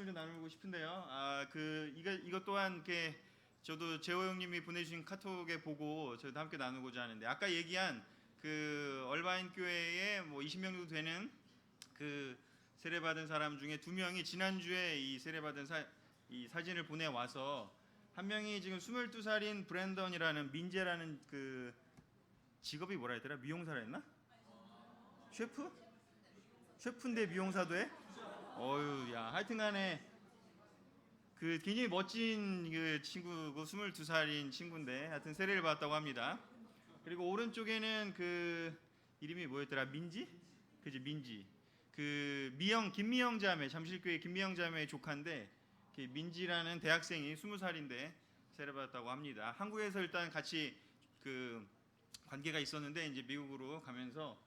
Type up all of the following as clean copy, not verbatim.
말씀을 좀 나누고 싶은데요. 이것 또한 이렇게 저도 재호 형님이 보내주신 카톡에 보고 저도 함께 나누고자 하는데, 아까 얘기한 그 얼바인 교회에 뭐 20명 정도 되는 그 세례받은 사람 중에 2명이 지난주에 이 세례받은 이 사진을 보내와서, 한 명이 지금 22살인 브랜던이라는 민재라는 그 직업이 뭐라 했더라? 미용사라 했나? 셰프? 셰프인데 미용사도 해? 어휴, 야, 하여튼간에 그 굉장히 멋진 그 친구고 22살인 친구인데 하여튼 세례를 받았다고 합니다. 그리고 오른쪽에는 그 이름이 뭐였더라? 민지? 그지, 민지. 그 김미영 자매, 잠실교회 김미영 자매의 조카인데, 민지라는 대학생이 20살인데 세례 받았다고 합니다. 한국에서 일단 같이 그 관계가 있었는데 이제 미국으로 가면서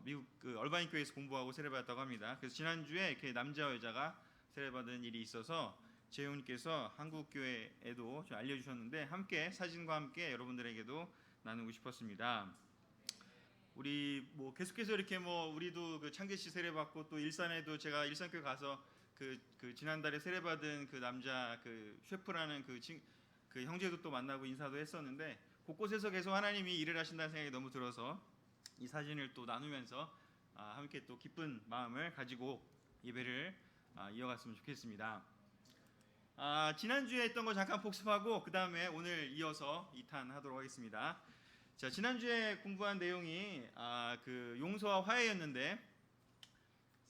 미국 그 얼바인 교회에서 공부하고 세례 받았다고 합니다. 그래서 지난주에 이렇게 남자와 여자가 세례 받은 일이 있어서 재훈님께서 한국 교회에도 좀 알려주셨는데, 함께 사진과 함께 여러분들에게도 나누고 싶었습니다. 우리 뭐 계속해서 이렇게 뭐 우리도 그 창계시 세례 받고, 또 일산에도 제가 일산교회 가서 그 지난달에 세례 받은 그 남자 그 셰프라는 그 형제도 또 만나고 인사도 했었는데, 곳곳에서 계속 하나님이 일을 하신다는 생각이 너무 들어서 이 사진을 또 나누면서 함께 또 기쁜 마음을 가지고 예배를 이어갔으면 좋겠습니다. 지난주에 했던 거 잠깐 복습하고 그 다음에 오늘 이어서 2탄 하도록 하겠습니다. 자, 지난주에 공부한 내용이 그 용서와 화해였는데,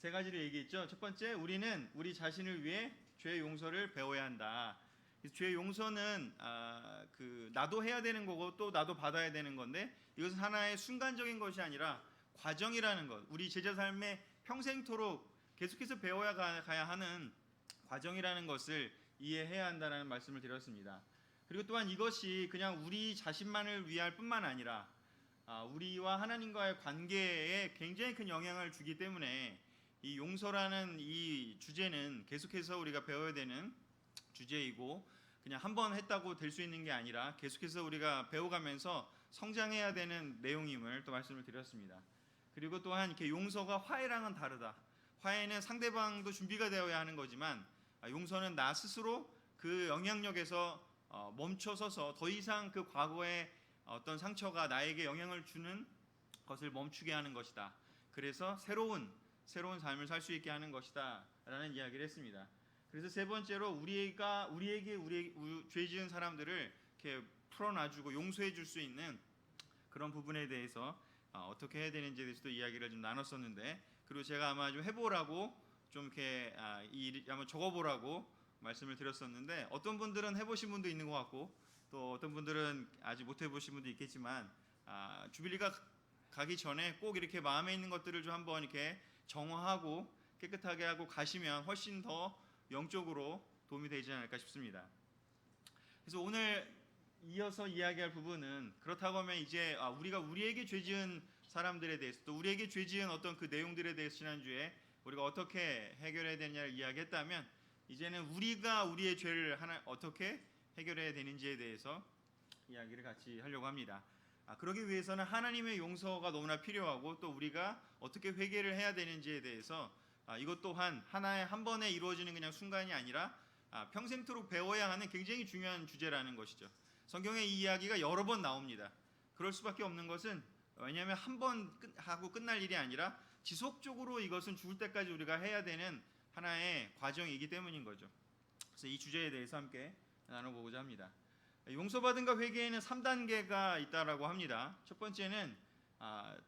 3가지를 얘기했죠. 첫 번째, 우리는 우리 자신을 위해 죄의 용서를 배워야 한다. 죄의 용서는 그 나도 해야 되는 거고 또 나도 받아야 되는 건데, 이것은 하나의 순간적인 것이 아니라 과정이라는 것, 우리 제자 삶에 평생토록 계속해서 배워야 가야 하는 과정이라는 것을 이해해야 한다는 말씀을 드렸습니다. 그리고 또한 이것이 그냥 우리 자신만을 위할 뿐만 아니라 우리와 하나님과의 관계에 굉장히 큰 영향을 주기 때문에, 이 용서라는 이 주제는 계속해서 우리가 배워야 되는 주제이고, 그냥 한 번 했다고 될 수 있는 게 아니라 계속해서 우리가 배워가면서 성장해야 되는 내용임을 또 말씀을 드렸습니다. 그리고 또한 이렇게 용서가 화해랑은 다르다. 화해는 상대방도 준비가 되어야 하는 거지만, 용서는 나 스스로 그 영향력에서 멈춰서서 더 이상 그 과거의 어떤 상처가 나에게 영향을 주는 것을 멈추게 하는 것이다. 그래서 새로운 삶을 살 수 있게 하는 것이다 라는 이야기를 했습니다. 그래서 3번째로 우리에게 죄 지은 사람들을 이렇게 풀어놔주고 용서해 줄 수 있는 그런 부분에 대해서 어떻게 해야 되는지에 대해서도 이야기를 좀 나눴었는데, 그리고 제가 아마 좀 해보라고 좀 이렇게 한번 적어보라고 말씀을 드렸었는데, 어떤 분들은 해보신 분도 있는 것 같고 또 어떤 분들은 아직 못 해보신 분도 있겠지만, 주빌리가 가기 전에 꼭 이렇게 마음에 있는 것들을 좀 한번 이렇게 정화하고 깨끗하게 하고 가시면 훨씬 더 영적으로 도움이 되지 않을까 싶습니다. 그래서 오늘 이어서 이야기할 부분은, 그렇다고 하면 이제 우리가 우리에게 죄 지은 사람들에 대해서, 또 우리에게 죄 지은 어떤 그 내용들에 대해서 지난주에 우리가 어떻게 해결해야 되느냐를 이야기했다면, 이제는 우리가 우리의 죄를 어떻게 해결해야 되는지에 대해서 이야기를 같이 하려고 합니다. 그러기 위해서는 하나님의 용서가 너무나 필요하고, 또 우리가 어떻게 회개를 해야 되는지에 대해서 이것 또한 한 번에 이루어지는 그냥 순간이 아니라 평생토록 배워야 하는 굉장히 중요한 주제라는 것이죠. 성경에 이 이야기가 여러 번 나옵니다. 그럴 수밖에 없는 것은, 왜냐하면 한 번 하고 끝날 일이 아니라 지속적으로 이것은 죽을 때까지 우리가 해야 되는 하나의 과정이기 때문인 거죠. 그래서 이 주제에 대해서 함께 나눠보고자 합니다. 용서받음과 회개에는 3단계가 있다라고 합니다. 첫 번째는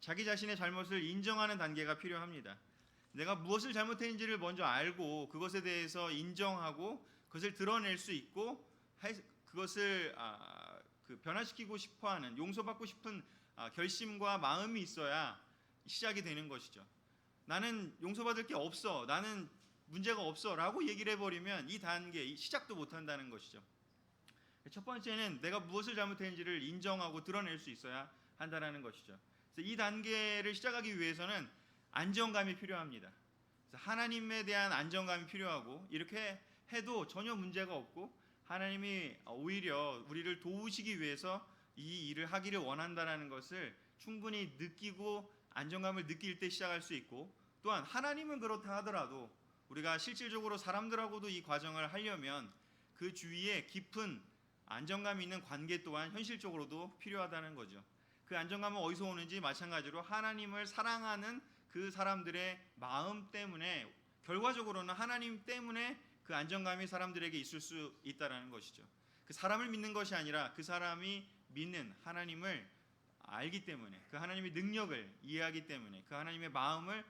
자기 자신의 잘못을 인정하는 단계가 필요합니다. 내가 무엇을 잘못했는지를 먼저 알고 그것에 대해서 인정하고 그것을 드러낼 수 있고, 그것을 변화시키고 싶어하는, 용서받고 싶은 결심과 마음이 있어야 시작이 되는 것이죠. 나는 용서받을 게 없어, 나는 문제가 없어 라고 얘기를 해버리면 이 단계 시작도 못한다는 것이죠. 첫 번째는 내가 무엇을 잘못했는지를 인정하고 드러낼 수 있어야 한다는 것이죠. 그래서 이 단계를 시작하기 위해서는 안정감이 필요합니다. 그래서 하나님에 대한 안정감이 필요하고, 이렇게 해도 전혀 문제가 없고 하나님이 오히려 우리를 도우시기 위해서 이 일을 하기를 원한다는 것을 충분히 느끼고 안정감을 느낄 때 시작할 수 있고, 또한 하나님은 그렇다 하더라도 우리가 실질적으로 사람들하고도 이 과정을 하려면 그 주위에 깊은 안정감 있는 관계 또한 현실적으로도 필요하다는 거죠. 그 안정감은 어디서 오는지 마찬가지로 하나님을 사랑하는 그 사람들의 마음 때문에, 결과적으로는 하나님 때문에 그 안정감이 사람들에게 있을 수 있다는 것이죠. 그 사람을 믿는 것이 아니라 그 사람이 믿는 하나님을 알기 때문에, 그 하나님의 능력을 이해하기 때문에, 그 하나님의 마음을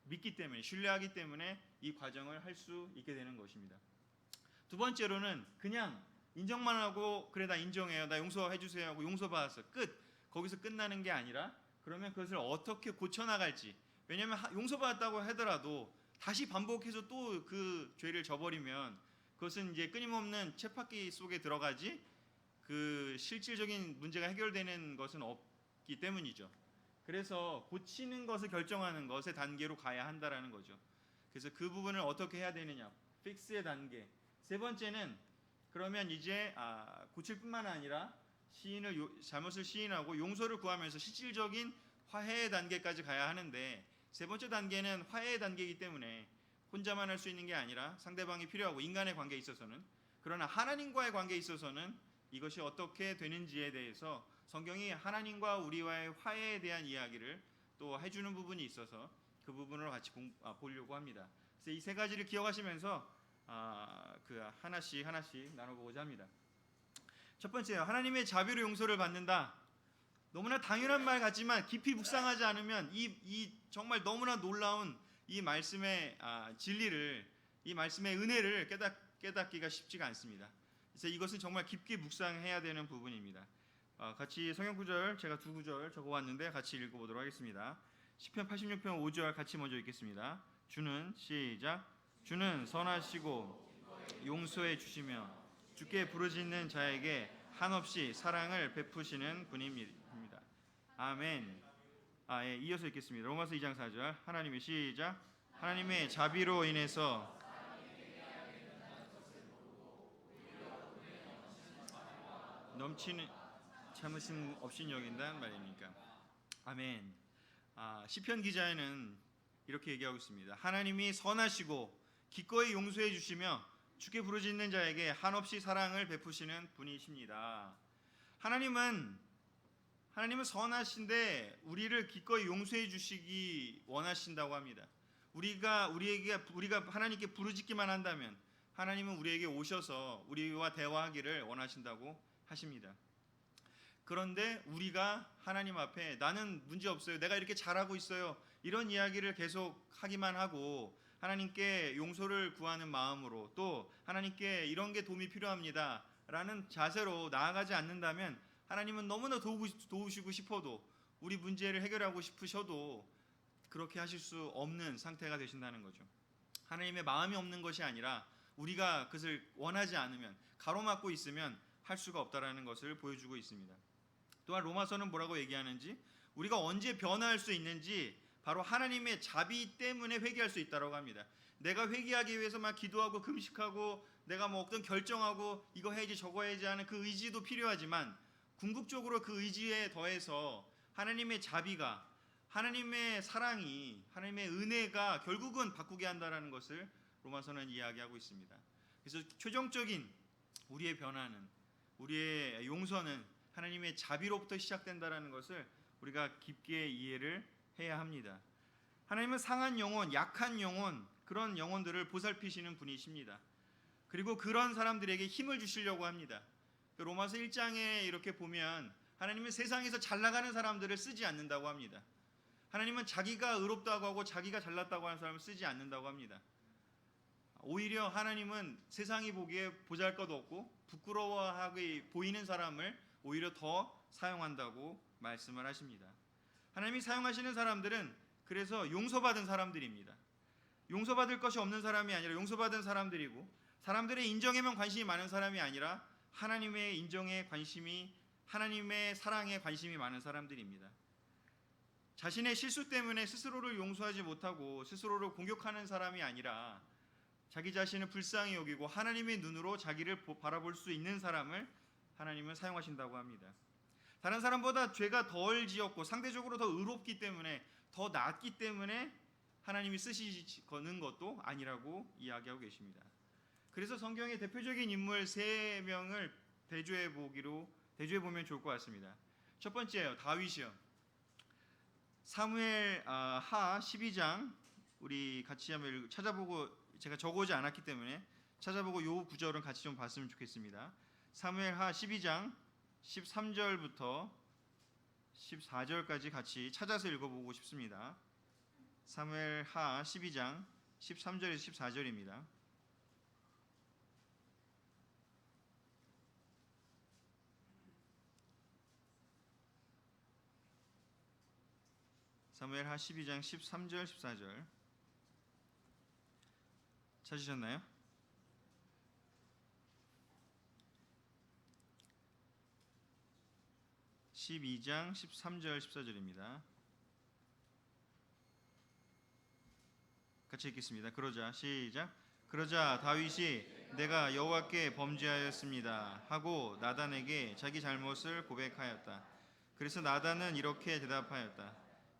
믿기 때문에, 신뢰하기 때문에 이 과정을 할 수 있게 되는 것입니다. 두 번째로는 그냥 인정만 하고 그래 나 인정해요, 나 용서해 주세요 하고 용서받았어, 끝, 거기서 끝나는 게 아니라 그러면 그것을 어떻게 고쳐나갈지. 왜냐하면 용서받았다고 하더라도 다시 반복해서 또 그 죄를 저버리면 그것은 이제 끊임없는 쳇바퀴 속에 들어가지 그 실질적인 문제가 해결되는 것은 없기 때문이죠. 그래서 고치는 것을 결정하는 것의 단계로 가야 한다라는 거죠. 그래서 그 부분을 어떻게 해야 되느냐, 픽스의 단계. 세 번째는 그러면 이제 고칠 뿐만 아니라 잘못을 시인하고 용서를 구하면서 실질적인 화해의 단계까지 가야 하는데, 세 번째 단계는 화해의 단계이기 때문에 혼자만 할 수 있는 게 아니라 상대방이 필요하고, 인간의 관계에 있어서는, 그러나 하나님과의 관계에 있어서는 이것이 어떻게 되는지에 대해서 성경이 하나님과 우리와의 화해에 대한 이야기를 또 해주는 부분이 있어서 그 부분을 같이 보려고 합니다. 그래서 이 세 가지를 기억하시면서 그 하나씩 나눠보고자 합니다. 첫 번째요, 하나님의 자비로 용서를 받는다. 너무나 당연한 말 같지만 깊이 묵상하지 않으면 이 정말 너무나 놀라운 이 말씀의 진리를, 이 말씀의 은혜를 깨닫기가 쉽지가 않습니다. 그래서 이것은 정말 깊게 묵상해야 되는 부분입니다. 같이 성경 구절, 제가 두 구절 적어왔는데 같이 읽어보도록 하겠습니다. 시편 86편 5절 같이 먼저 읽겠습니다. 시작. 주는 선하시고 용서해 주시며 주께 부르짖는 자에게 한없이 사랑을 베푸시는 분입니다. 아멘. 예, 이어서 읽겠습니다. 로마서 2장 4절 하나님의 시작. 하나님의 자비로 인해서 넘치는 참으심 없이 여긴다는 말이니까. 아멘. 시편 기자에는 이렇게 얘기하고 있습니다. 하나님이 선하시고 기꺼이 용서해 주시며 주께 부르짖는 자에게 한없이 사랑을 베푸시는 분이십니다. 하나님은 선하신데 우리를 기꺼이 용서해 주시기 원하신다고 합니다. 우리가 하나님께 부르짖기만 한다면 하나님은 우리에게 오셔서 우리와 대화하기를 원하신다고 하십니다. 그런데 우리가 하나님 앞에 나는 문제 없어요, 내가 이렇게 잘하고 있어요, 이런 이야기를 계속 하기만 하고 하나님께 용서를 구하는 마음으로, 또 하나님께 이런 게 도움이 필요합니다 라는 자세로 나아가지 않는다면 하나님은 너무나 도우시고 싶어도, 우리 문제를 해결하고 싶으셔도 그렇게 하실 수 없는 상태가 되신다는 거죠. 하나님의 마음이 없는 것이 아니라 우리가 그것을 원하지 않으면, 가로막고 있으면 할 수가 없다라는 것을 보여주고 있습니다. 또한 로마서는 뭐라고 얘기하는지, 우리가 언제 변화할 수 있는지 바로 하나님의 자비 때문에 회개할 수 있다고 합니다. 내가 회개하기 위해서 막 기도하고 금식하고 내가 어떤 결정하고 이거 해야지 저거 해야지 하는 그 의지도 필요하지만, 궁극적으로 그 의지에 더해서 하나님의 자비가, 하나님의 사랑이, 하나님의 은혜가 결국은 바꾸게 한다는 것을 로마서는 이야기하고 있습니다. 그래서 최종적인 우리의 변화는, 우리의 용서는 하나님의 자비로부터 시작된다는 것을 우리가 깊게 이해를 해야 합니다. 하나님은 상한 영혼, 약한 영혼, 그런 영혼들을 보살피시는 분이십니다. 그리고 그런 사람들에게 힘을 주시려고 합니다. 로마서 1장에 이렇게 보면 하나님은 세상에서 잘 나가는 사람들을 쓰지 않는다고 합니다. 하나님은 자기가 의롭다고 하고 자기가 잘났다고 하는 사람을 쓰지 않는다고 합니다. 오히려 하나님은 세상이 보기에 보잘것없고 부끄러워하게 보이는 사람을 오히려 더 사용한다고 말씀을 하십니다. 하나님이 사용하시는 사람들은 그래서 용서받은 사람들입니다. 용서받을 것이 없는 사람이 아니라 용서받은 사람들이고, 사람들의 인정에만 관심이 많은 사람이 아니라 하나님의 인정에 관심이, 하나님의 사랑에 관심이 많은 사람들입니다. 자신의 실수 때문에 스스로를 용서하지 못하고 스스로를 공격하는 사람이 아니라 자기 자신을 불쌍히 여기고 하나님의 눈으로 자기를 바라볼 수 있는 사람을 하나님은 사용하신다고 합니다. 다른 사람보다 죄가 덜 지었고 상대적으로 더 의롭기 때문에, 더 낫기 때문에 하나님이 쓰시는 것도 아니라고 이야기하고 계십니다. 그래서 성경의 대표적인 인물 3명을 대조해 보면 좋을 것 같습니다. 첫 번째요, 다윗이요. 사무엘 하 12장 우리 같이 한번 찾아보고, 제가 적어오지 않았기 때문에 찾아보고 요 구절은 같이 좀 봤으면 좋겠습니다. 사무엘 하 12장 13절부터 14절까지 같이 찾아서 읽어보고 싶습니다. 사무엘 하 12장 13절에서 14절입니다. 사무엘 하 12장 13절 14절 찾으셨나요? (12장) 13절 14절입니다. 같이 읽겠습니다. 그러자 시작. 그러자 다윗이 내가 여호와께 범죄하였습니다 하고 나단에게 자기 잘못을 고백하였다. 그래서 나단은 이렇게 대답하였다.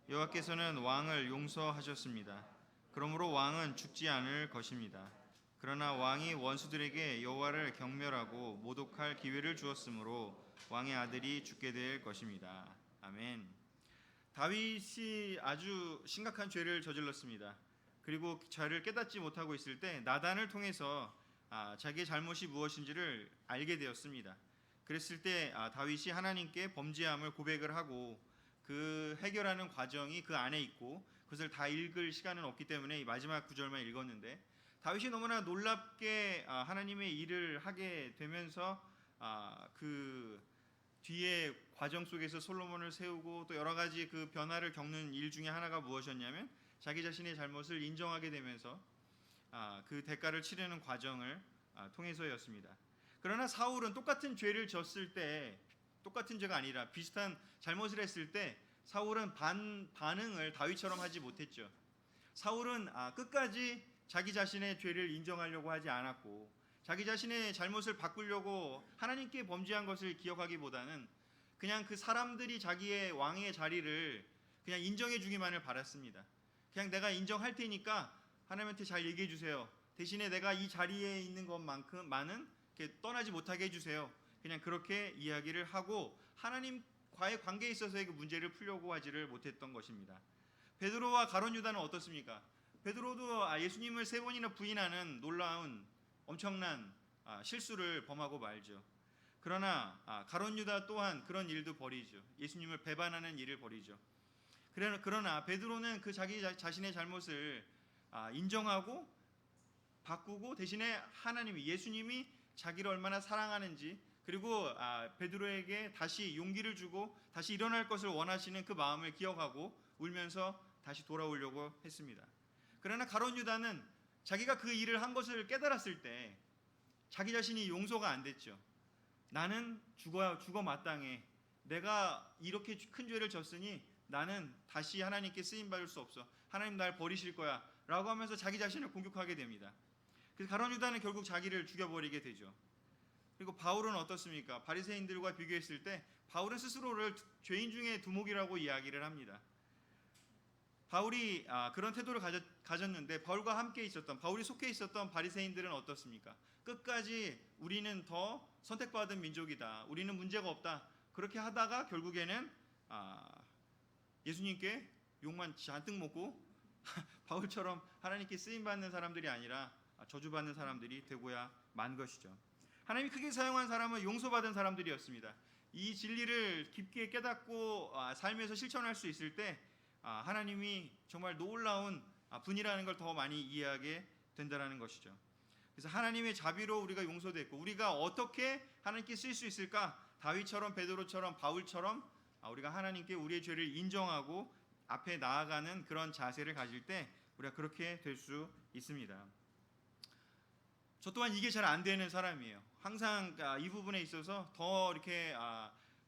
여호와께서는 왕을 용서하셨습니다. 그러므로 왕은 죽지 않을 것입니다. 그러나 왕이 원수들에게 여호와를 경멸하고 모독할 기회를 주었으므로 왕의 아들이 죽게 될 것입니다. 아멘. 다윗이 아주 심각한 죄를 저질렀습니다. 그리고 죄를 깨닫지 못하고 있을 때 나단을 통해서 자기의 잘못이 무엇인지를 알게 되었습니다. 그랬을 때 다윗이 하나님께 범죄함을 고백을 하고 그 해결하는 과정이 그 안에 있고 그것을 다 읽을 시간은 없기 때문에 이 마지막 구절만 읽었는데, 다윗이 너무나 놀랍게 하나님의 일을 하게 되면서 그 뒤에 과정 속에서 솔로몬을 세우고 또 여러 가지 그 변화를 겪는 일 중에 하나가 무엇이었냐면 자기 자신의 잘못을 인정하게 되면서 그 대가를 치르는 과정을 통해서였습니다. 그러나 사울은 똑같은 죄를 졌을 때, 똑같은 죄가 아니라 비슷한 잘못을 했을 때 사울은 반응을 다윗처럼 하지 못했죠. 사울은 끝까지 자기 자신의 죄를 인정하려고 하지 않았고 자기 자신의 잘못을 바꾸려고 하나님께 범죄한 것을 기억하기보다는 그냥 그 사람들이 자기의 왕의 자리를 그냥 인정해 주기만을 바랐습니다. 그냥 내가 인정할 테니까 하나님한테 잘 얘기해 주세요. 대신에 내가 이 자리에 있는 것만큼만은 떠나지 못하게 해주세요. 그냥 그렇게 이야기를 하고 하나님과의 관계에 있어서의 그 문제를 풀려고 하지를 못했던 것입니다. 베드로와 가룟 유다는 어떻습니까? 베드로도 예수님을 3번이나 부인하는 놀라운 엄청난 실수를 범하고 말죠. 그러나 가룟 유다 또한 그런 일도 벌이죠. 예수님을 배반하는 일을 벌이죠. 그러나 베드로는 그 자기 자신의 잘못을 인정하고 바꾸고 대신에 하나님이, 예수님이 자기를 얼마나 사랑하는지, 그리고 베드로에게 다시 용기를 주고 다시 일어날 것을 원하시는 그 마음을 기억하고 울면서 다시 돌아오려고 했습니다. 그러나 가룟 유다는 자기가 그 일을 한 것을 깨달았을 때 자기 자신이 용서가 안 됐죠. 나는 죽어 마땅해. 내가 이렇게 큰 죄를 졌으니 나는 다시 하나님께 쓰임 받을 수 없어. 하나님 날 버리실 거야 라고 하면서 자기 자신을 공격하게 됩니다. 그래서 가룟 유다는 결국 자기를 죽여버리게 되죠. 그리고 바울은 어떻습니까? 바리새인들과 비교했을 때 바울은 스스로를 죄인 중에 두목이라고 이야기를 합니다. 바울이 그런 태도를 가졌는데 바울과 함께 있었던, 바울이 속해 있었던 바리새인들은 어떻습니까? 끝까지 우리는 더 선택받은 민족이다, 우리는 문제가 없다, 그렇게 하다가 결국에는 예수님께 욕만 잔뜩 먹고 바울처럼 하나님께 쓰임받는 사람들이 아니라 저주받는 사람들이 되고야 만 것이죠. 하나님이 크게 사용한 사람은 용서받은 사람들이었습니다. 이 진리를 깊게 깨닫고 삶에서 실천할 수 있을 때 하나님이 정말 놀라운 분이라는 걸 더 많이 이해하게 된다는 것이죠. 그래서 하나님의 자비로 우리가 용서됐고, 우리가 어떻게 하나님께 쓸 수 있을까? 다윗처럼, 베드로처럼, 바울처럼 우리가 하나님께 우리의 죄를 인정하고 앞에 나아가는 그런 자세를 가질 때 우리가 그렇게 될 수 있습니다. 저 또한 이게 잘 안 되는 사람이에요. 항상 이 부분에 있어서 더 이렇게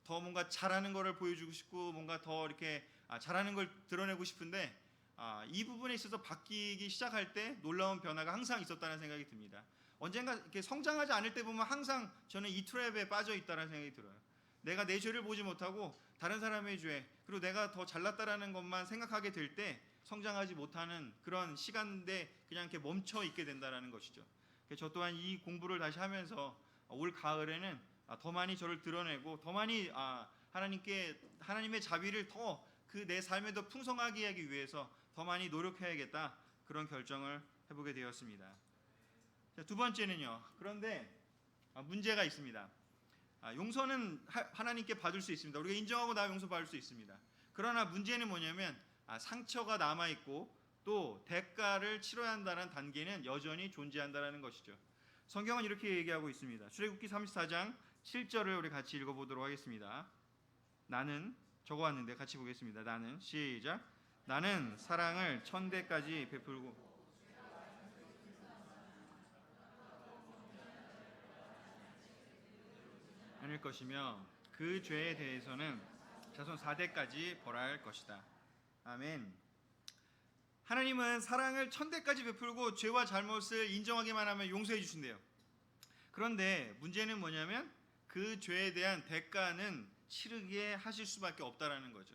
더 뭔가 잘하는 거를 보여주고 싶고, 뭔가 더 이렇게 잘하는 걸 드러내고 싶은데 이 부분에 있어서 바뀌기 시작할 때 놀라운 변화가 항상 있었다는 생각이 듭니다. 언젠가 이렇게 성장하지 않을 때 보면 항상 저는 이 트랩에 빠져 있다는 생각이 들어요. 내가 내 죄를 보지 못하고 다른 사람의 죄, 그리고 내가 더 잘났다라는 것만 생각하게 될 때 성장하지 못하는 그런 시간대 그냥 이렇게 멈춰 있게 된다라는 것이죠. 저 또한 이 공부를 다시 하면서 올 가을에는 더 많이 저를 드러내고 더 많이 하나님의 자비를 더 그 내 삶에 더 풍성하게 하기 위해서 더 많이 노력해야겠다, 그런 결정을 해보게 되었습니다. 자, 두 번째는요. 그런데 문제가 있습니다. 용서는 하나님께 받을 수 있습니다. 우리가 인정하고 나 용서받을 수 있습니다. 그러나 문제는 뭐냐면 상처가 남아있고 또 대가를 치러야 한다는 단계는 여전히 존재한다는 것이죠. 성경은 이렇게 얘기하고 있습니다. 출애굽기 34장 7절을 우리 같이 읽어보도록 하겠습니다. 나는 적어왔는데 같이 보겠습니다. 나는 시작. 나는 사랑을 천대까지 베풀고 않을 것이며 그 죄에 대해서는 자손 4대까지 벌할 것이다. 아멘. 하나님은 사랑을 천대까지 베풀고 죄와 잘못을 인정하기만 하면 용서해 주신대요. 그런데 문제는 뭐냐면 그 죄에 대한 대가는 치르게 하실 수밖에 없다라는 거죠.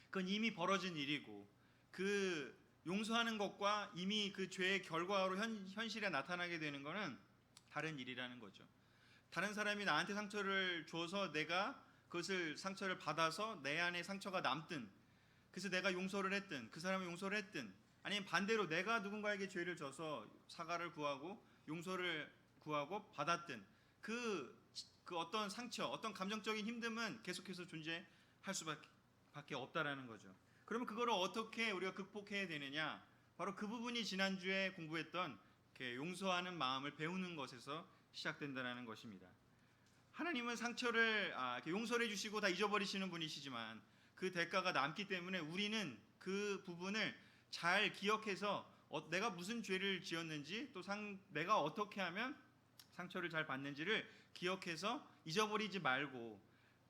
그건 이미 벌어진 일이고 그 용서하는 것과 이미 그 죄의 결과로 현실에 나타나게 되는 것은 다른 일이라는 거죠. 다른 사람이 나한테 상처를 줘서 내가 그것을 상처를 받아서 내 안에 상처가 남든, 그래서 내가 용서를 했든 그 사람이 용서를 했든, 아니면 반대로 내가 누군가에게 죄를 져서 사과를 구하고 용서를 구하고 받았든 그 어떤 상처, 어떤 감정적인 힘듦은 계속해서 존재할 수밖에 없다라는 거죠. 그러면 그거를 어떻게 우리가 극복해야 되느냐? 바로 그 부분이 지난주에 공부했던 용서하는 마음을 배우는 것에서 시작된다는 것입니다. 하나님은 상처를 용서해 주시고 다 잊어버리시는 분이시지만 그 대가가 남기 때문에 우리는 그 부분을 잘 기억해서 내가 무슨 죄를 지었는지 또 내가 어떻게 하면 상처를 잘 받는지를 기억해서 잊어버리지 말고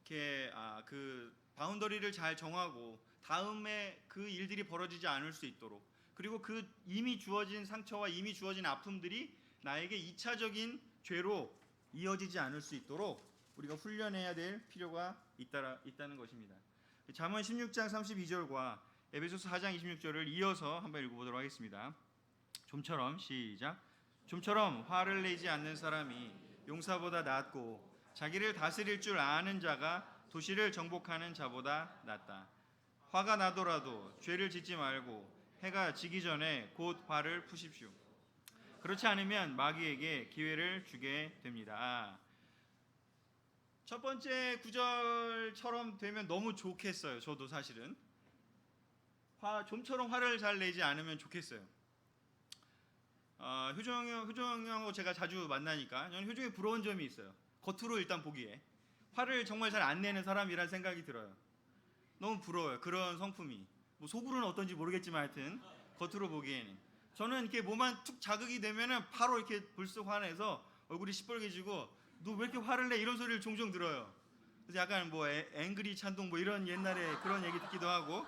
이렇게 그 바운더리를 잘 정하고 다음에 그 일들이 벌어지지 않을 수 있도록, 그리고 그 이미 주어진 상처와 이미 주어진 아픔들이 나에게 2차적인 죄로 이어지지 않을 수 있도록 우리가 훈련해야 될 필요가 있다는 것입니다. 잠언 16장 32절과 에베소서 4장 26절을 이어서 한번 읽어보도록 하겠습니다. 좀처럼 시작. 좀처럼 화를 내지 않는 사람이 용사보다 낫고 자기를 다스릴 줄 아는 자가 도시를 정복하는 자보다 낫다. 화가 나더라도 죄를 짓지 말고 해가 지기 전에 곧 화를 푸십시오. 그렇지 않으면 마귀에게 기회를 주게 됩니다. 첫 번째 구절처럼 되면 너무 좋겠어요. 저도 사실은 좀처럼 화를 잘 내지 않으면 좋겠어요. 효정형하고 제가 자주 만나니까 저는 효정이 부러운 점이 있어요. 겉으로 일단 보기에 화를 정말 잘 안 내는 사람이란 생각이 들어요. 너무 부러워요. 그런 성품이. 뭐 속으로는 어떤지 모르겠지만 하여튼 겉으로 보기에는 저는 이렇게 뭐만 툭 자극이 되면은 바로 이렇게 불쑥 화내서 얼굴이 시뻘개지고 너 왜 이렇게 화를 내? 이런 소리를 종종 들어요. 그래서 약간 뭐 앵그리 찬동 뭐 이런 옛날에 그런 얘기 듣기도 하고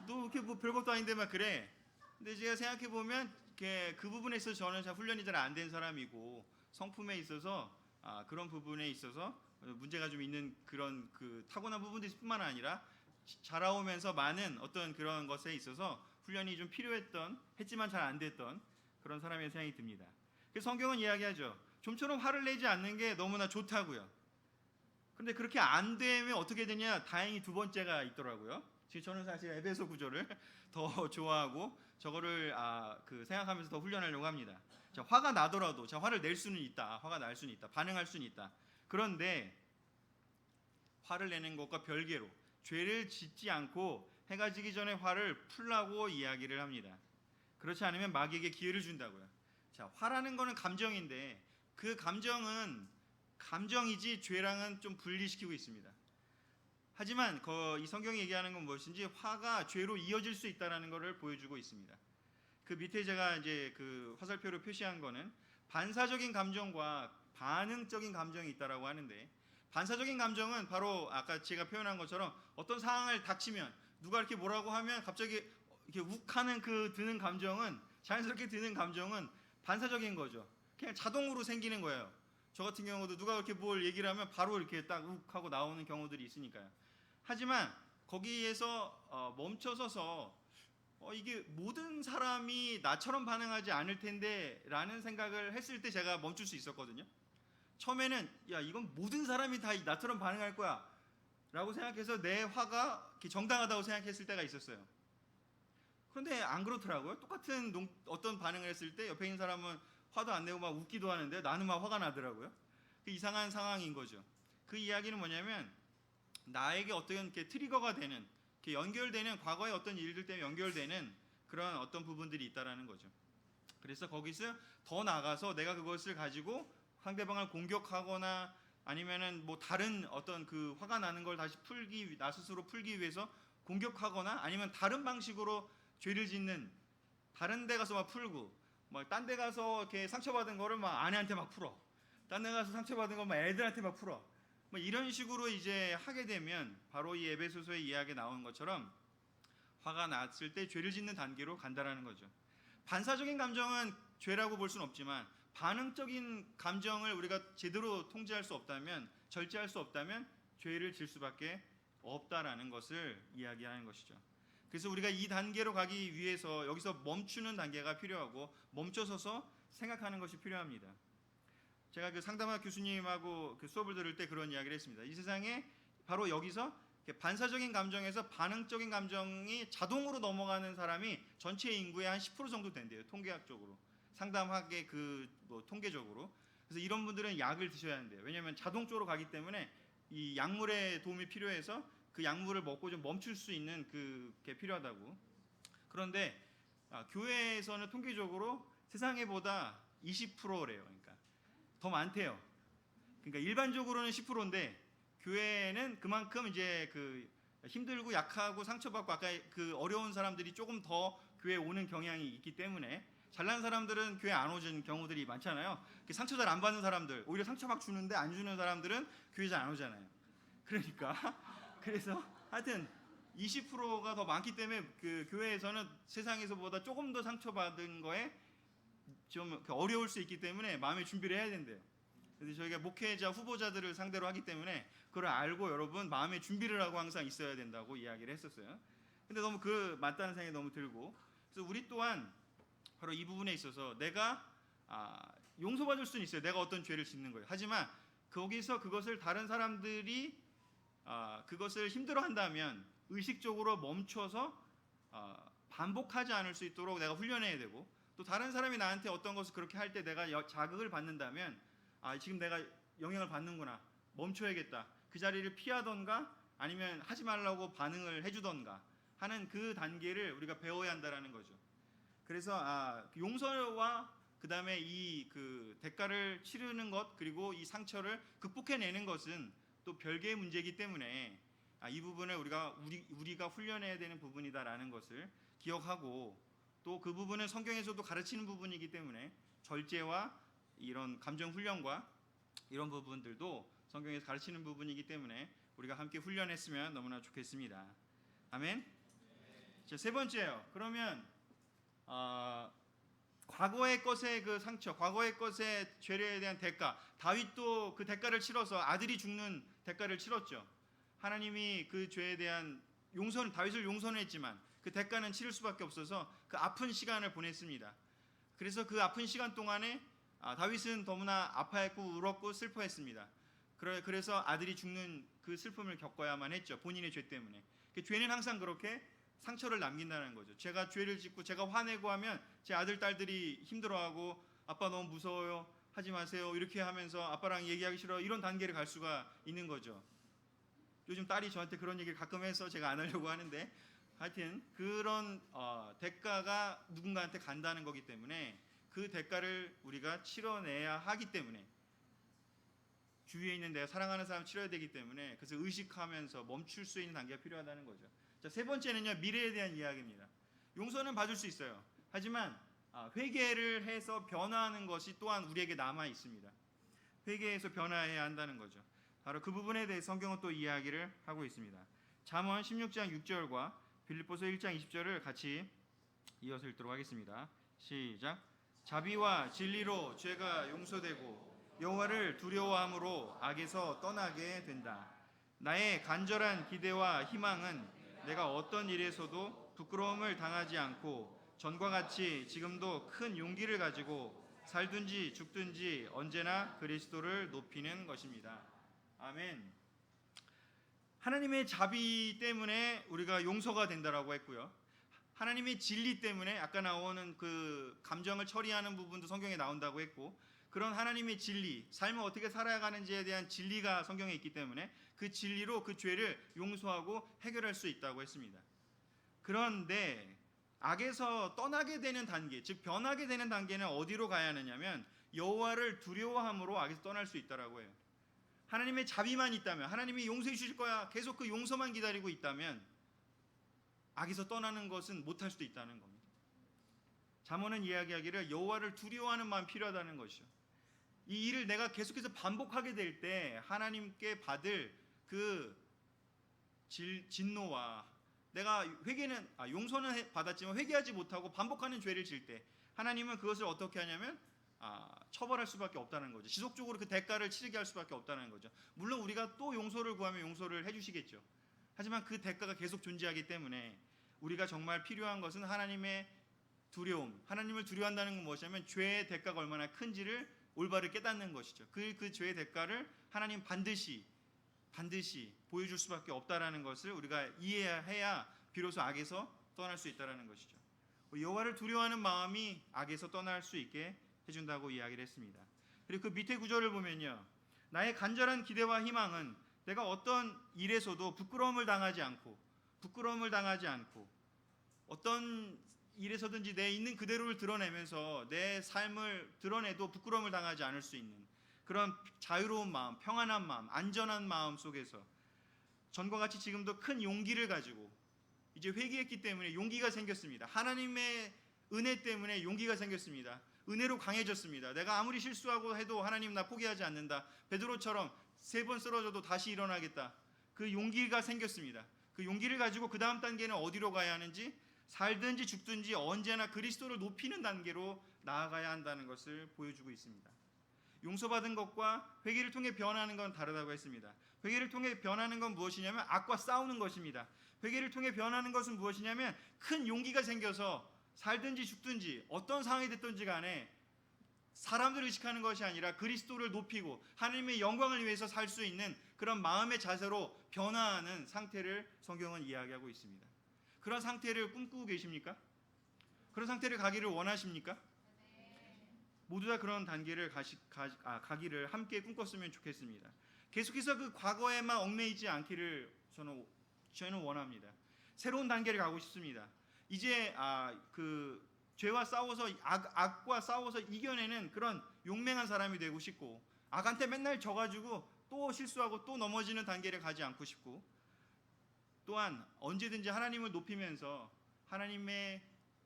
너 이렇게 뭐 별것도 아닌데 막 그래. 근데 제가 생각해 보면 그 부분에 있어서 저는 잘 훈련이 잘 안 된 사람이고 성품에 있어서 그런 부분에 있어서 문제가 좀 있는 그런 그 타고난 부분들뿐만 아니라 자라오면서 많은 어떤 그런 것에 있어서 훈련이 좀 했지만 잘 안 됐던 그런 사람의 생각이 듭니다. 그래서 성경은 이야기하죠. 좀처럼 화를 내지 않는 게 너무나 좋다고요. 그런데 그렇게 안 되면 어떻게 되냐? 다행히 두 번째가 있더라고요. 지금 저는 사실 에베소 구절을 더 좋아하고 저거를 생각하면서 더 훈련하려고 합니다. 자, 화가 나더라도 화를 낼 수는 있다. 화가 날 수는 있다. 반응할 수는 있다. 그런데 화를 내는 것과 별개로 죄를 짓지 않고 해가 지기 전에 화를 풀라고 이야기를 합니다. 그렇지 않으면 마귀에게 기회를 준다고요. 자, 화라는 거는 감정인데 그 감정은 감정이지 죄랑은 좀 분리시키고 있습니다. 하지만 이 성경이 얘기하는 건 무엇인지 화가 죄로 이어질 수 있다는 것을 보여주고 있습니다. 그 밑에 제가 이제 그 화살표로 표시한 거는 반사적인 감정과 반응적인 감정이 있다라고 하는데, 반사적인 감정은 바로 아까 제가 표현한 것처럼 어떤 상황을 닥치면 누가 이렇게 뭐라고 하면 갑자기 이렇게 욱하는 그 드는 감정은, 자연스럽게 드는 감정은 반사적인 거죠. 그냥 자동으로 생기는 거예요. 저 같은 경우도 누가 이렇게 뭘 얘기를 하면 바로 이렇게 딱 욱하고 나오는 경우들이 있으니까요. 하지만 거기에서 멈춰서서 이게 모든 사람이 나처럼 반응하지 않을 텐데 라는 생각을 했을 때 제가 멈출 수 있었거든요. 처음에는 야 이건 모든 사람이 다 나처럼 반응할 거야 라고 생각해서 내 화가 정당하다고 생각했을 때가 있었어요. 그런데 안 그렇더라고요. 똑같은 어떤 반응을 했을 때 옆에 있는 사람은 화도 안 내고 막 웃기도 하는데 나는 막 화가 나더라고요. 그 이상한 상황인 거죠. 그 이야기는 뭐냐면 나에게 어떤 이렇게 트리거가 되는, 이렇게 연결되는, 과거의 어떤 일들 때문에 연결되는 그런 어떤 부분들이 있다라는 거죠. 그래서 거기서 더 나가서 내가 그것을 가지고 상대방을 공격하거나 아니면은 뭐 다른 어떤 그 화가 나는 걸 다시 나 스스로 풀기 위해서 공격하거나 아니면 다른 방식으로 죄를 짓는, 다른 데 가서 막 풀고 막 딴 데 가서 이렇게 상처받은 거를 막 아내한테 막 풀어, 딴 데 가서 상처받은 거 막 애들한테 막 풀어, 뭐 이런 식으로 이제 하게 되면 바로 이 에베소서의 이야기에 나오는 것처럼 화가 났을 때 죄를 짓는 단계로 간다라는 거죠. 반사적인 감정은 죄라고 볼 수는 없지만 반응적인 감정을 우리가 제대로 통제할 수 없다면, 절제할 수 없다면 죄를 질 수밖에 없다라는 것을 이야기하는 것이죠. 그래서 우리가 이 단계로 가기 위해서 여기서 멈추는 단계가 필요하고 멈춰서서 생각하는 것이 필요합니다. 제가 그 상담학 교수님하고 그 수업을 들을 때 그런 이야기를 했습니다. 이 세상에 바로 여기서 반사적인 감정에서 반응적인 감정이 자동으로 넘어가는 사람이 전체 인구의 한 10% 정도 된대요. 통계학적으로. 상담학의 뭐 통계적으로. 그래서 이런 분들은 약을 드셔야 한대요. 왜냐하면 자동적으로 가기 때문에 이 약물의 도움이 필요해서 그 약물을 먹고 좀 멈출 수 있는 그게 필요하다고. 그런데 교회에서는 통계적으로 세상에보다 20%래요. 그러니까 더 많대요. 그러니까 일반적으로는 10%인데 교회는 그만큼 이제 그 힘들고 약하고 상처받고 아까 그 어려운 사람들이 조금 더 교회에 오는 경향이 있기 때문에 잘난 사람들은 교회 안 오는 경우들이 많잖아요. 상처 잘 안 받는 사람들, 오히려 상처 막 주는데 안 주는 사람들은 교회 잘 안 오잖아요. 그러니까 그래서 하여튼 20%가 더 많기 때문에 그 교회에서는 세상에서보다 조금 더 상처받은 거에 좀 어려울 수 있기 때문에 마음의 준비를 해야 된대요. 그래서 저희가 목회자 후보자들을 상대로 하기 때문에 그걸 알고 여러분 마음의 준비를 하고 항상 있어야 된다고 이야기를 했었어요. 근데 너무 맞다는 생각이 너무 들고, 그래서 우리 또한 바로 이 부분에 있어서 내가 용서받을 수는 있어요. 내가 어떤 죄를 짓는 거예요. 하지만 거기서 그것을 다른 사람들이 그것을 힘들어한다면 의식적으로 멈춰서 반복하지 않을 수 있도록 내가 훈련해야 되고, 또 다른 사람이 나한테 어떤 것을 그렇게 할 때 내가 자극을 받는다면 지금 내가 영향을 받는구나, 멈춰야겠다, 그 자리를 피하던가 아니면 하지 말라고 반응을 해주던가 하는 그 단계를 우리가 배워야 한다라는 거죠. 그래서 용서와 그 다음에 이 그 대가를 치르는 것, 그리고 이 상처를 극복해내는 것은 또 별개의 문제이기 때문에 이 부분을 우리가 훈련해야 되는 부분이다라는 것을 기억하고, 또 그 부분은 성경에서도 가르치는 부분이기 때문에 절제와 이런 감정 훈련과 이런 부분들도 성경에서 가르치는 부분이기 때문에 우리가 함께 훈련했으면 너무나 좋겠습니다. 아멘. 자, 세 번째요. 그러면 과거의 것의 그 상처, 과거의 것의 죄에 대한 대가, 다윗도 그 대가를 치러서 아들이 죽는 대가를 치렀죠. 하나님이 그 죄에 대한 다윗을 용서했지만 그 대가는 치를 수밖에 없어서 그 아픈 시간을 보냈습니다. 그래서 그 아픈 시간 동안에 다윗은 너무나 아파했고 울었고 슬퍼했습니다. 그래서 아들이 죽는 그 슬픔을 겪어야만 했죠. 본인의 죄 때문에. 죄는 항상 그렇게 상처를 남긴다는 거죠. 제가 죄를 짓고 제가 화내고 하면 제 아들 딸들이 힘들어하고 아빠 너무 무서워요, 하지 마세요, 이렇게 하면서 아빠랑 얘기하기 싫어, 이런 단계를 갈 수가 있는 거죠. 요즘 딸이 저한테 그런 얘기를 가끔 해서 제가 안 하려고 하는데, 하여튼 그런 대가가 누군가한테 간다는 거기 때문에 그 대가를 우리가 치러내야 하기 때문에, 주위에 있는 내가 사랑하는 사람 치러야 되기 때문에, 그래서 의식하면서 멈출 수 있는 단계가 필요하다는 거죠. 자, 세 번째는요, 미래에 대한 이야기입니다. 용서는 받을 수 있어요. 하지만 회개를 해서 변화하는 것이 또한 우리에게 남아 있습니다. 회개해서 변화해야 한다는 거죠. 바로 그 부분에 대해 성경은 또 이야기를 하고 있습니다. 잠언 16장 6절과 빌립보서 1장 20절을 같이 이어서 읽도록 하겠습니다. 시작. 자비와 진리로 죄가 용서되고 여호와를 두려워함으로 악에서 떠나게 된다. 나의 간절한 기대와 희망은 내가 어떤 일에서도 부끄러움을 당하지 않고 전과 같이 지금도 큰 용기를 가지고 살든지 죽든지 언제나 그리스도를 높이는 것입니다. 아멘. 하나님의 자비 때문에 우리가 용서가 된다라고 했고요. 하나님의 진리 때문에 아까 나오는 그 감정을 처리하는 부분도 성경에 나온다고 했고, 그런 하나님의 진리, 삶을 어떻게 살아가는지에 대한 진리가 성경에 있기 때문에 그 진리로 그 죄를 용서하고 해결할 수 있다고 했습니다. 그런데 악에서 떠나게 되는 단계, 즉 변하게 되는 단계는 어디로 가야 하느냐면 여호와를 두려워함으로 악에서 떠날 수 있다라고 해요. 하나님의 자비만 있다면, 하나님이 용서해 주실 거야, 계속 그 용서만 기다리고 있다면 악에서 떠나는 것은 못할 수도 있다는 겁니다. 잠언은 이야기하기를 여호와를 두려워하는 마음이 필요하다는 것이죠. 이 일을 내가 계속해서 반복하게 될 때 하나님께 받을 그 진노와, 내가 용서는 받았지만 회개하지 못하고 반복하는 죄를 질 때 하나님은 그것을 어떻게 하냐면 처벌할 수밖에 없다는 거죠. 지속적으로 그 대가를 치르게 할 수밖에 없다는 거죠. 물론 우리가 또 용서를 구하면 용서를 해주시겠죠. 하지만 그 대가가 계속 존재하기 때문에 우리가 정말 필요한 것은 하나님의 두려움, 하나님을 두려워한다는 건 무엇이냐면 죄의 대가가 얼마나 큰지를 올바르게 깨닫는 것이죠. 그 죄의 대가를 하나님 반드시 보여줄 수밖에 없다라는 것을 우리가 이해해야 비로소 악에서 떠날 수 있다라는 것이죠. 여호와를 두려워하는 마음이 악에서 떠날 수 있게 해준다고 이야기를 했습니다. 그리고 그 밑에 구절을 보면요, 나의 간절한 기대와 희망은 내가 어떤 일에서도 부끄러움을 당하지 않고 어떤 일에서든지 내 있는 그대로를 드러내면서 내 삶을 드러내도 부끄러움을 당하지 않을 수 있는 그런 자유로운 마음, 평안한 마음, 안전한 마음 속에서 전과 같이 지금도 큰 용기를 가지고 이제 회개했기 때문에 용기가 생겼습니다. 하나님의 은혜 때문에 용기가 생겼습니다. 은혜로 강해졌습니다. 내가 아무리 실수하고 해도 하나님 나 포기하지 않는다. 베드로처럼 3번 쓰러져도 다시 일어나겠다. 그 용기가 생겼습니다. 그 용기를 가지고 그 다음 단계는 어디로 가야 하는지, 살든지 죽든지 언제나 그리스도를 높이는 단계로 나아가야 한다는 것을 보여주고 있습니다. 용서받은 것과 회개를 통해 변하는 건 다르다고 했습니다. 회개를 통해 변하는 건 무엇이냐면 악과 싸우는 것입니다. 회개를 통해 변하는 것은 무엇이냐면 큰 용기가 생겨서 살든지 죽든지 어떤 상황이 됐든지 간에 사람들을 의식하는 것이 아니라 그리스도를 높이고 하나님의 영광을 위해서 살 수 있는 그런 마음의 자세로 변화하는 상태를 성경은 이야기하고 있습니다. 그런 상태를 꿈꾸고 계십니까? 그런 상태를 가기를 원하십니까? 모두 다 그런 단계를 가기를 함께 꿈꿨으면 좋겠습니다. 계속해서 그 과거에만 얽매이지 않기를 저는 원합니다. 새로운 단계를 가고 싶습니다. 이제 그 죄와 싸워서 악과 싸워서 이겨내는 그런 용맹한 사람이 되고 싶고, 악한테 맨날 져가지고 또 실수하고 또 넘어지는 단계를 가지 않고 싶고, 또한 언제든지 하나님을 높이면서 하나님의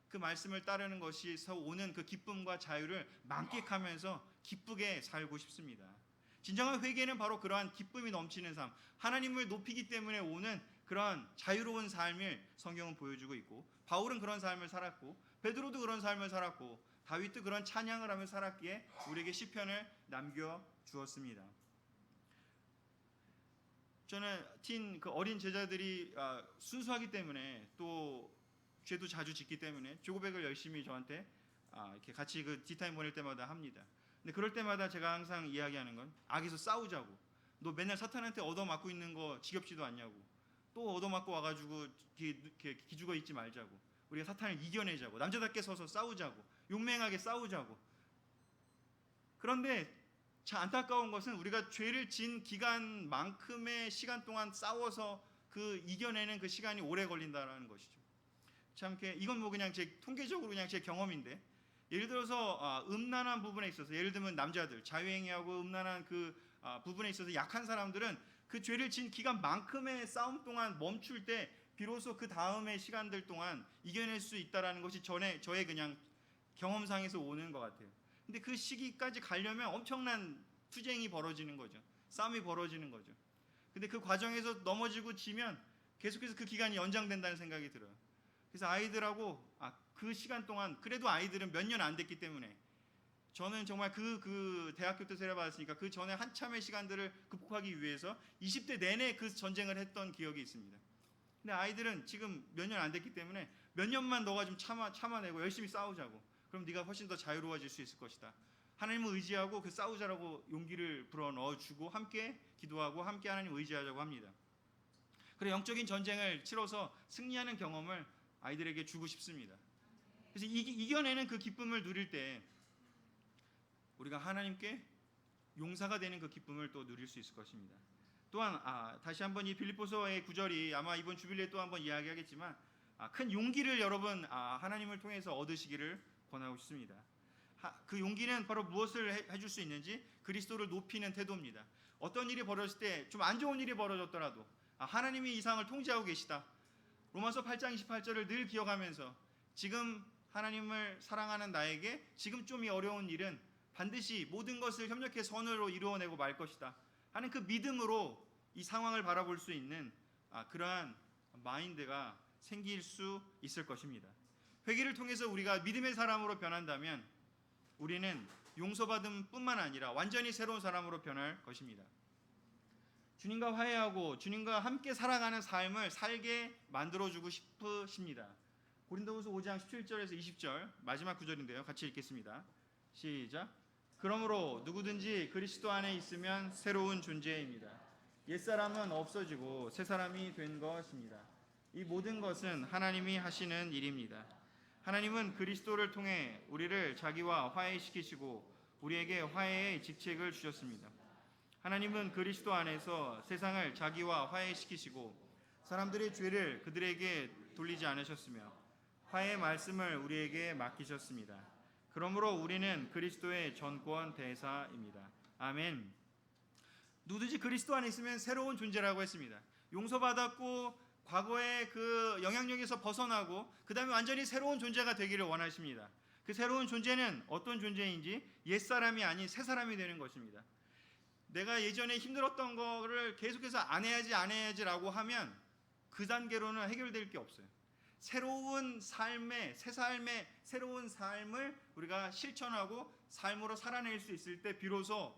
그 말씀을 따르는 것에서 오는 그 기쁨과 자유를 만끽하면서 기쁘게 살고 싶습니다. 진정한 회개는 바로 그러한 기쁨이 넘치는 삶, 하나님을 높이기 때문에 오는 그러한 자유로운 삶을 성경은 보여주고 있고, 바울은 그런 삶을 살았고, 베드로도 그런 삶을 살았고, 다윗도 그런 찬양을 하며 살았기에 우리에게 시편을 남겨주었습니다. 저는 그 어린 제자들이 순수하기 때문에 또 죄도 자주 짓기 때문에 조고백을 열심히 저한테 이렇게 같이 그 디타임 보낼 때마다 합니다. 근데 그럴 때마다 제가 항상 이야기하는 건 악에서 싸우자고. 너 맨날 사탄한테 얻어맞고 있는 거 지겹지도 않냐고. 또 얻어맞고 와가지고 이렇게 기죽어 있지 말자고. 우리가 사탄을 이겨내자고. 남자답게 서서 싸우자고. 용맹하게 싸우자고. 그런데 참 안타까운 것은 우리가 죄를 진 기간만큼의 시간 동안 싸워서 그 이겨내는 그 시간이 오래 걸린다는 것이죠. 참 이건 뭐 그냥 제 통계적으로 그냥 제 경험인데, 예를 들어서 음란한 부분에 있어서, 예를 들면 남자들 자유행위하고 음란한 그 부분에 있어서 약한 사람들은 그 죄를 진 기간만큼의 싸움 동안 멈출 때 비로소 그 다음의 시간들 동안 이겨낼 수 있다라는 것이 저의 그냥 경험상에서 오는 것 같아요. 근데 그 시기까지 가려면 엄청난 투쟁이 벌어지는 거죠. 싸움이 벌어지는 거죠. 근데 그 과정에서 넘어지고 지면 계속해서 그 기간이 연장된다는 생각이 들어요. 그래서 아이들하고 그 시간 동안, 그래도 아이들은 몇 년 안 됐기 때문에 저는 정말 그 대학교 때 세례받았으니까 그 전에 한참의 시간들을 극복하기 위해서 20대 내내 그 전쟁을 했던 기억이 있습니다. 근데 아이들은 지금 몇 년 안 됐기 때문에 몇 년만 너가 좀 참아내고 열심히 싸우자고. 그럼 네가 훨씬 더 자유로워질 수 있을 것이다. 하나님을 의지하고 그 싸우자라고 용기를 불어넣어주고 함께 기도하고 함께 하나님 의지하자고 합니다. 그래 영적인 전쟁을 치러서 승리하는 경험을 아이들에게 주고 싶습니다. 그래서 이겨내는 그 기쁨을 누릴 때 우리가 하나님께 용사가 되는 그 기쁨을 또 누릴 수 있을 것입니다. 또한 다시 한번 이 빌립보서의 구절이 아마 이번 주빌리에 또 한번 이야기하겠지만 큰 용기를 여러분 하나님을 통해서 얻으시기를 권하고 싶습니다. 그 용기는 바로 무엇을 해줄 수 있는지 그리스도를 높이는 태도입니다. 어떤 일이 벌어질 때 좀 안 좋은 일이 벌어졌더라도 하나님이 이 상황을 통제하고 계시다. 로마서 8장 28절을 늘 기억하면서 지금 하나님을 사랑하는 나에게 지금 좀 이 어려운 일은 반드시 모든 것을 협력해 선으로 이루어내고 말 것이다 하는 그 믿음으로 이 상황을 바라볼 수 있는 그러한 마인드가 생길 수 있을 것입니다. 회개를 통해서 우리가 믿음의 사람으로 변한다면 우리는 용서받음 뿐만 아니라 완전히 새로운 사람으로 변할 것입니다. 주님과 화해하고 주님과 함께 살아가는 삶을 살게 만들어주고 싶으십니다. 고린도후서 5장 17절에서 20절 마지막 구절인데요. 같이 읽겠습니다. 시작. 그러므로 누구든지 그리스도 안에 있으면 새로운 존재입니다. 옛사람은 없어지고 새사람이 된 것입니다. 이 모든 것은 하나님이 하시는 일입니다. 하나님은 그리스도를 통해 우리를 자기와 화해시키시고 우리에게 화해의 직책을 주셨습니다. 하나님은 그리스도 안에서 세상을 자기와 화해시키시고 사람들의 죄를 그들에게 돌리지 않으셨으며 화해의 말씀을 우리에게 맡기셨습니다. 그러므로 우리는 그리스도의 전권 대사입니다. 아멘. 누구든지 그리스도 안에 있으면 새로운 존재라고 했습니다. 용서받았고 과거의 그 영향력에서 벗어나고 그 다음에 완전히 새로운 존재가 되기를 원하십니다. 그 새로운 존재는 어떤 존재인지 옛사람이 아닌 새사람이 되는 것입니다. 내가 예전에 힘들었던 거를 계속해서 안 해야지라고 하면 그 단계로는 해결될 게 없어요. 새로운 삶의 새로운 삶을 우리가 실천하고 삶으로 살아낼 수 있을 때 비로소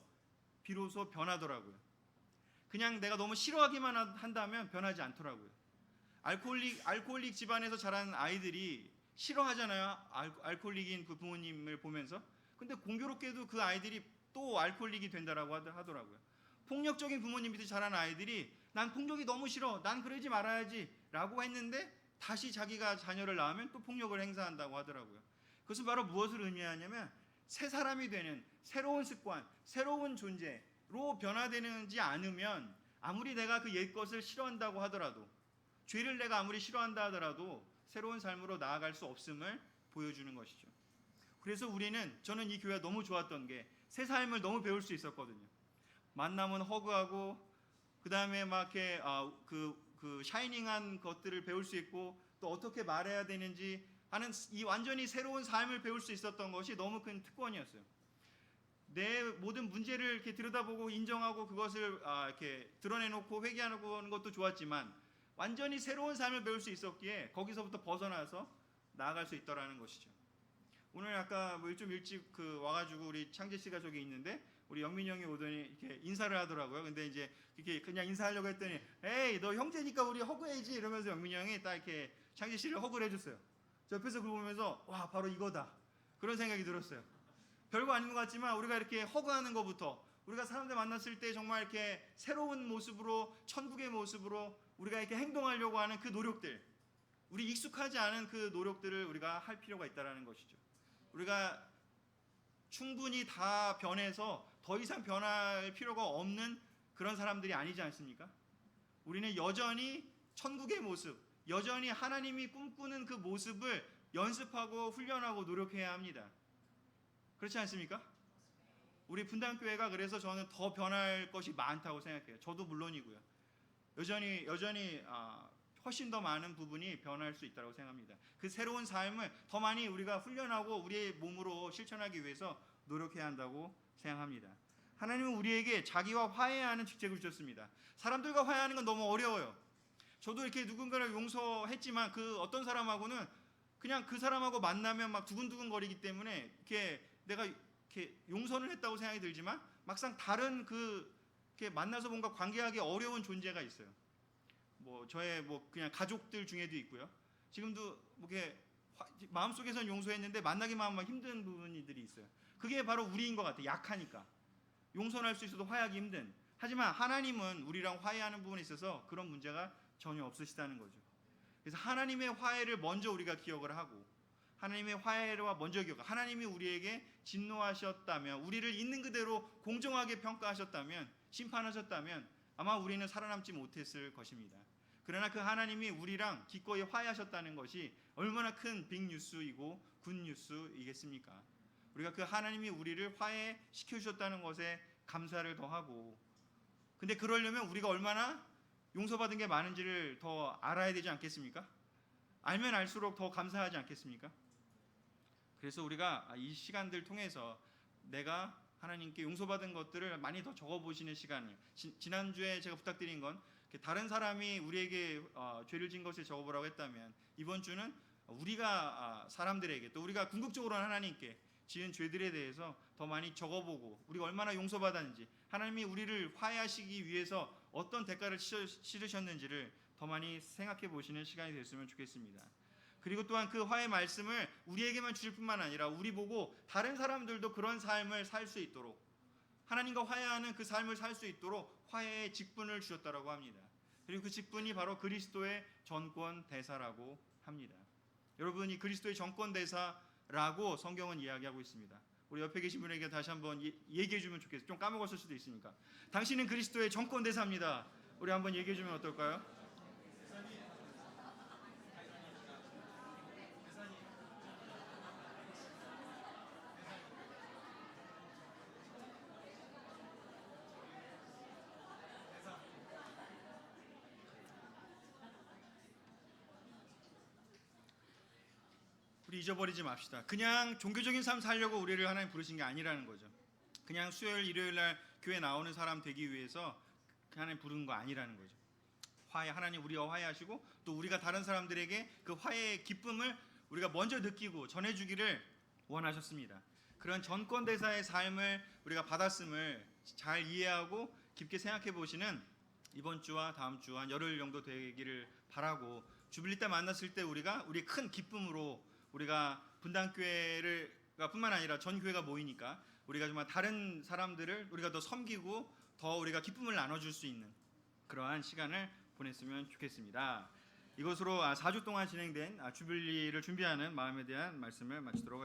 변하더라고요. 그냥 내가 너무 싫어하기만 한다면 변하지 않더라고요. 알코올릭 집안에서 자란 아이들이 싫어하잖아요. 알코올릭인 그 부모님을 보면서. 근데 공교롭게도 그 아이들이 또 알코올릭이 된다라고 하더라고요. 폭력적인 부모님 밑에 자란 아이들이 난 폭력이 너무 싫어, 난 그러지 말아야지 라고 했는데 다시 자기가 자녀를 낳으면 또 폭력을 행사한다고 하더라고요. 그것은 바로 무엇을 의미하냐면 새 사람이 되는 새로운 습관, 새로운 존재로 변화되지 않으면 아무리 내가 그 옛 것을 싫어한다고 하더라도 죄를 내가 아무리 싫어한다 하더라도 새로운 삶으로 나아갈 수 없음을 보여주는 것이죠. 그래서 저는 이 교회가 너무 좋았던 게 새 삶을 너무 배울 수 있었거든요. 만나면 허그하고 그 다음에 막 이렇게 그 샤이닝한 것들을 배울 수 있고 또 어떻게 말해야 되는지 하는 이 완전히 새로운 삶을 배울 수 있었던 것이 너무 큰 특권이었어요. 내 모든 문제를 이렇게 들여다보고 인정하고 그것을 이렇게 드러내놓고 회개하는 것도 좋았지만 완전히 새로운 삶을 배울 수 있었기에 거기서부터 벗어나서 나아갈 수 있더라는 것이죠. 오늘 아까 좀 일찍 와가지고 우리 창재 씨가 저기 있는데 우리 영민이 형이 오더니 이렇게 인사를 하더라고요. 근데 이제 이렇게 그냥 인사하려고 했더니 에이 너 형제니까 우리 허그해야지 이러면서 영민이 형이 딱 이렇게 창재 씨를 허그를 해줬어요. 저 옆에서 그걸 보면서 와 바로 이거다 그런 생각이 들었어요. 별거 아닌 것 같지만 우리가 이렇게 허그하는 것부터 우리가 사람들 만났을 때 정말 이렇게 새로운 모습으로 천국의 모습으로 우리가 이렇게 행동하려고 하는 그 노력들, 우리 익숙하지 않은 그 노력들을 우리가 할 필요가 있다라는 것이죠. 우리가 충분히 다 변해서 더 이상 변할 필요가 없는 그런 사람들이 아니지 않습니까? 우리는 여전히 천국의 모습, 여전히 하나님이 꿈꾸는 그 모습을 연습하고 훈련하고 노력해야 합니다. 그렇지 않습니까? 우리 분당교회가 그래서 저는 더 변할 것이 많다고 생각해요. 저도 물론이고요. 여전히 훨씬 더 많은 부분이 변할 수 있다고 생각합니다. 그 새로운 삶을 더 많이 우리가 훈련하고 우리의 몸으로 실천하기 위해서 노력해야 한다고 생각합니다. 하나님은 우리에게 자기와 화해하는 직책을 주셨습니다. 사람들과 화해하는 건 너무 어려워요. 저도 이렇게 누군가를 용서했지만 그 어떤 사람하고는 그냥 그 사람하고 만나면 막 두근두근 거리기 때문에 이렇게 내가 이렇게 용서를 했다고 생각이 들지만 막상 다른 이렇게 만나서 뭔가 관계하기 어려운 존재가 있어요. 뭐 저의 뭐 그냥 가족들 중에도 있고요. 지금도 뭐 이렇게 마음속에선 용서했는데 만나기만 하면 힘든 부분들이 있어요. 그게 바로 우리인 것 같아요. 약하니까. 용서할 수 있어도 화해하기 힘든. 하지만 하나님은 우리랑 화해하는 부분에 있어서 그런 문제가 전혀 없으시다는 거죠. 그래서 하나님의 화해를 먼저 우리가 기억을 하고, 하나님의 화해와 먼저 기억, 하나님이 우리에게 진노하셨다면, 우리를 있는 그대로 공정하게 평가하셨다면, 심판하셨다면 아마 우리는 살아남지 못했을 것입니다. 그러나 그 하나님이 우리랑 기꺼이 화해하셨다는 것이 얼마나 큰 빅뉴스이고 굿뉴스이겠습니까? 우리가 그 하나님이 우리를 화해시켜 주셨다는 것에 감사를 더하고, 근데 그러려면 우리가 얼마나 용서받은 게 많은지를 더 알아야 되지 않겠습니까? 알면 알수록 더 감사하지 않겠습니까? 그래서 우리가 이 시간들 통해서 내가 하나님께 용서받은 것들을 많이 더 적어보시는 시간을, 지난주에 제가 부탁드린 건 다른 사람이 우리에게 죄를 진 것을 적어보라고 했다면, 이번 주는 우리가 사람들에게, 또 우리가 궁극적으로는 하나님께 지은 죄들에 대해서 더 많이 적어보고, 우리가 얼마나 용서받았는지, 하나님이 우리를 화해하시기 위해서 어떤 대가를 치르셨는지를 더 많이 생각해 보시는 시간이 됐으면 좋겠습니다. 그리고 또한 그 화해 말씀을 우리에게만 주실 뿐만 아니라 우리 보고 다른 사람들도 그런 삶을 살 수 있도록, 하나님과 화해하는 그 삶을 살 수 있도록 화해의 직분을 주셨다라고 합니다. 그리고 그 직분이 바로 그리스도의 전권 대사라고 합니다. 여러분, 이 그리스도의 전권 대사라고 성경은 이야기하고 있습니다. 우리 옆에 계신 분에게 다시 한번 얘기해 주면 좋겠어요. 좀 까먹었을 수도 있으니까. 당신은 그리스도의 전권 대사입니다. 우리 한번 얘기해 주면 어떨까요? 우리 잊어버리지 맙시다. 그냥 종교적인 삶 살려고 우리를 하나님 부르신 게 아니라는 거죠. 그냥 수요일, 일요일 날 교회 나오는 사람 되기 위해서 하나님 부르는 거 아니라는 거죠. 화해, 하나님 우리와 화해하시고, 또 우리가 다른 사람들에게 그 화해의 기쁨을 우리가 먼저 느끼고 전해주기를 원하셨습니다. 그런 전권대사의 삶을 우리가 받았음을 잘 이해하고 깊게 생각해 보시는 이번 주와 다음 주 한 열흘 정도 되기를 바라고, 주빌리 때 만났을 때 우리가 우리 큰 기쁨으로, 우리가 분당교회를 뿐만 아니라 전 교회가 모이니까 우리가 정말 다른 사람들을 우리가 더 섬기고 더 우리가 기쁨을 나눠줄 수 있는 그러한 시간을 보냈으면 좋겠습니다. 이것으로 4주 동안 진행된 주빌리를 준비하는 마음에 대한 말씀을 마치도록 하겠습니다.